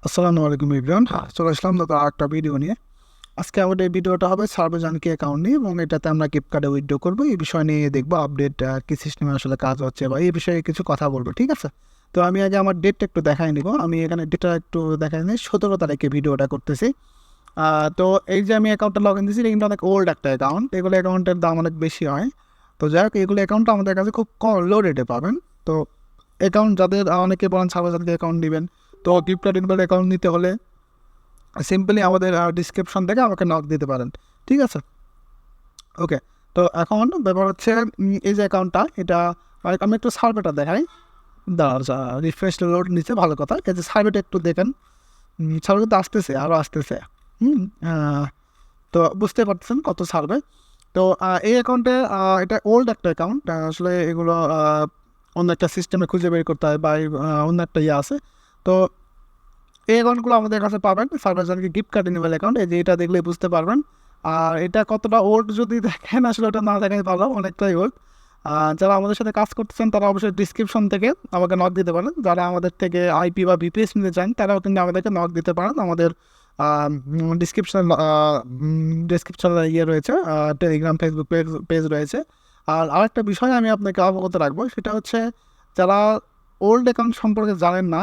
আসসালামু আলাইকুম এভরিওয়ান, চলে আসলাম নতুন আরেকটা ভিডিও নিয়ে। আজকে আমাদের এই ভিডিওটা হবে সার্বজনীন অ্যাকাউন্ট নিয়ে, এবং এটাতে আমরা গিফট কার্ডে উইথড্র করবো। এই বিষয় নিয়ে দেখবো আপডেট কী সিস্টেমে আসলে কাজ হচ্ছে বা এই বিষয়ে কিছু কথা বলবো, ঠিক আছে? তো আমি আগে আমার ডেটটা একটু দেখাই নিব। আমি এখানে ডেটটা একটু দেখাই নিই, 17 তারিখে ভিডিওটা করতেছি। তো এই যে আমি অ্যাকাউন্টটা লগ ইন দিয়েছি, এটা কিন্তু অনেক ওল্ড একটা অ্যাকাউন্ট, এগুলো অ্যাকাউন্টের দাম অনেক বেশি হয়। তো যাই হোক, এগুলো অ্যাকাউন্টটা আমাদের কাছে খুব লো রেটে পাবেন। তো অ্যাকাউন্ট যাদের অনেকে বলেন সার্বজনীন অ্যাকাউন্ট নেবেন, তো গিফট কার্ড ইনভাল অ্যাকাউন্ট নিতে হলে সিম্পলি আমাদের ডিসক্রিপশন থেকে আমাকে নক দিতে পারেন, ঠিক আছে? ওকে, তো এখন ব্যাপার হচ্ছে এই যে অ্যাকাউন্টটা, এটা আমি একটু সার্ভেটা দেখাই। দাঁড়া, রিফ্রেশ লোড নিচ্ছে, ভালো কথা। এই যে সার্ভেটা একটু দেখেন, সার্ভে তো আসতেছে, আরও আসতেছে। হুম আহ, তো বুঝতে পারছেন কত সার্ভে। তো এই অ্যাকাউন্টে এটা ওল্ড একটা অ্যাকাউন্ট, আসলে এগুলো অন্য একটা সিস্টেমে খুঁজে বের করতে হয় বা অন্য একটা ইয়ে আছে। তো এই অ্যাকাউন্টগুলো আমাদের কাছে পাবেন, সার্ভারজনকে গিফট কার্ড ইনেবল অ্যাকাউন্ট, এই যে এটা দেখলে বুঝতে পারবেন। আর এটা কতটা ওল্ড যদি দেখেন, আসলে ওটা না দেখাই ভালো, অনেকটাই ওল্ড। যারা আমাদের সাথে কাজ করতেছেন তারা অবশ্যই ডিসক্রিপশন থেকে আমাকে নক দিতে পারেন। যারা আমাদের থেকে আইপি বা বিপিএস নিতে চান তারাও কিন্তু আমাদেরকে নক দিতে পারেন। আমাদের ডিসক্রিপশনে ইয়ে রয়েছে, টেলিগ্রাম, ফেসবুক পেজ রয়েছে। আর আরেকটা বিষয় আমি আপনাকে অবগত রাখবো, সেটা হচ্ছে যারা ওল্ড অ্যাকাউন্ট সম্পর্কে জানেন না,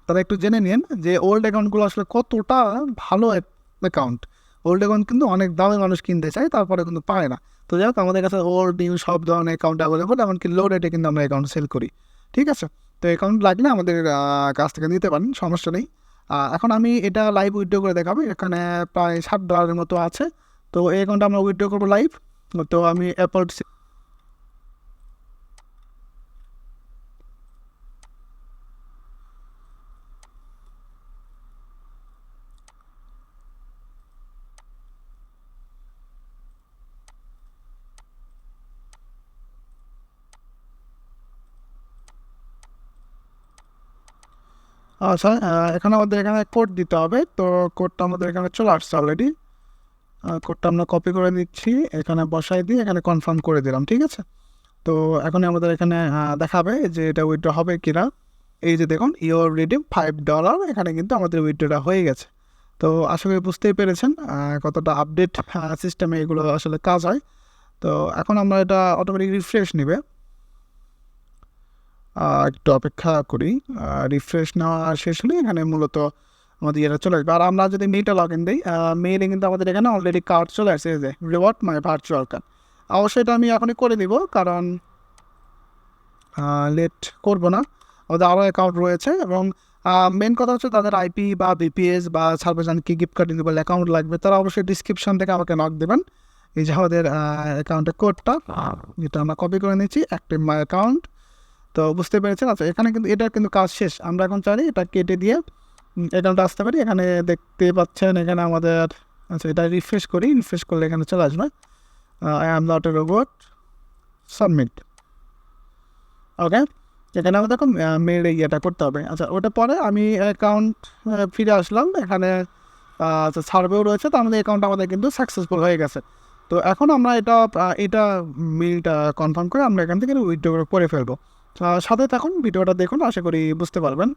তারা একটু জেনে নিন যে ওল্ড অ্যাকাউন্টগুলো আসলে কতটা ভালো অ্যাকাউন্ট। ওল্ড অ্যাকাউন্ট কিন্তু অনেক দামে মানুষ কিনতে চায়, তারপরে কিন্তু পায় না। তো যাই হোক, আমাদের কাছে ওল্ড নিউ সব ধরনের অ্যাকাউন্ট অ্যাভেলেবল, এমনকি লো রেটে কিন্তু আমরা অ্যাকাউন্ট সেল করি, ঠিক আছে? তো অ্যাকাউন্ট লাগলে আমাদের কাছ থেকে নিতে পারেন, সমস্যা নেই। এখন আমি এটা লাইভ উইথড্র করে দেখাবো। এখানে প্রায় $7 মতো আছে। তো এই অ্যাকাউন্টটা আমরা উইথড্র করবো লাইভ। তো আমি অ্যাপল আচ্ছা, এখানে আমাদের এখানে কোড দিতে হবে। তো কোডটা আমাদের এখানে চলে আসছে অলরেডি। কোডটা আমরা কপি করে নিচ্ছি, এখানে বসাই দিয়ে এখানে কনফার্ম করে দিলাম, ঠিক আছে? তো এখন আমাদের এখানে দেখাবে যে এটা উইথড্র হবে কিনা। এই যে দেখুন, ইওর রিডিম $5, এখানে কিন্তু আমাদের উইথড্রটা হয়ে গেছে। তো আশা করি বুঝতেই পেরেছেন কতটা আপডেট সিস্টেমে এগুলো আসলে কাজ হয়। তো এখন আমরা এটা অটোমেটিক রিফ্রেশ নেবে, একটু অপেক্ষা করি। রিফ্রেশ নেওয়া শেষ হলে এখানে মূলত আমাদের এটা চলে আসবে। আর আমরা যদি মেইলটা লগ ইন দিই, মেইলে কিন্তু আমাদের এখানে অলরেডি কার্ড চলে আসে, যে রিওয়ার্ড মাই ভার্চুয়াল কার্ড। অবশ্যই এটা আমি এখনই করে দিব, কারণ লেট করবো না। আমাদের আরও অ্যাকাউন্ট রয়েছে, এবং মেন কথা হচ্ছে তাদের আইপি বা বিপিএস বা সার্বজনীন কি গিফট কার্ড ইনেবল অ্যাকাউন্ট লাগবে, তারা অবশ্যই ডিসক্রিপশন থেকে আমাকে নক দেবেন। এই যে আমাদের অ্যাকাউন্টের কোডটা, যেটা আমরা কপি করে নিচ্ছি, অ্যাক্টিভ মাই অ্যাকাউন্ট। তো বুঝতে পেরেছেন? আচ্ছা, এখানে কিন্তু এটার কিন্তু কাজ শেষ। আমরা এখন চাইলে এটা কেটে দিয়ে অ্যাকাউন্টে আসতে পারি। এখানে দেখতে পাচ্ছেন এখানে আমাদের, আচ্ছা এটা রিফ্রেশ করি, রিফ্রেশ করলে এখানে চলে আসবে I am not a robot, submit. Okay, এখানে আমাদের এখন মেল ইয়েটা করতে হবে। আচ্ছা, ওটা পরে আমি অ্যাকাউন্ট ফিরে আসলাম। এখানে আচ্ছা সার্ভেও রয়েছে, তো আমাদের অ্যাকাউন্ট আমাদের কিন্তু সাকসেসফুল হয়ে গেছে। তো এখন আমরা এটা মেলটা কনফার্ম করে আমরা এখান থেকে উইথড্র করে ফেলবো। সাথে থাকুন, ভিডিওটা দেখুন, আশা করি বুঝতে পারবেন।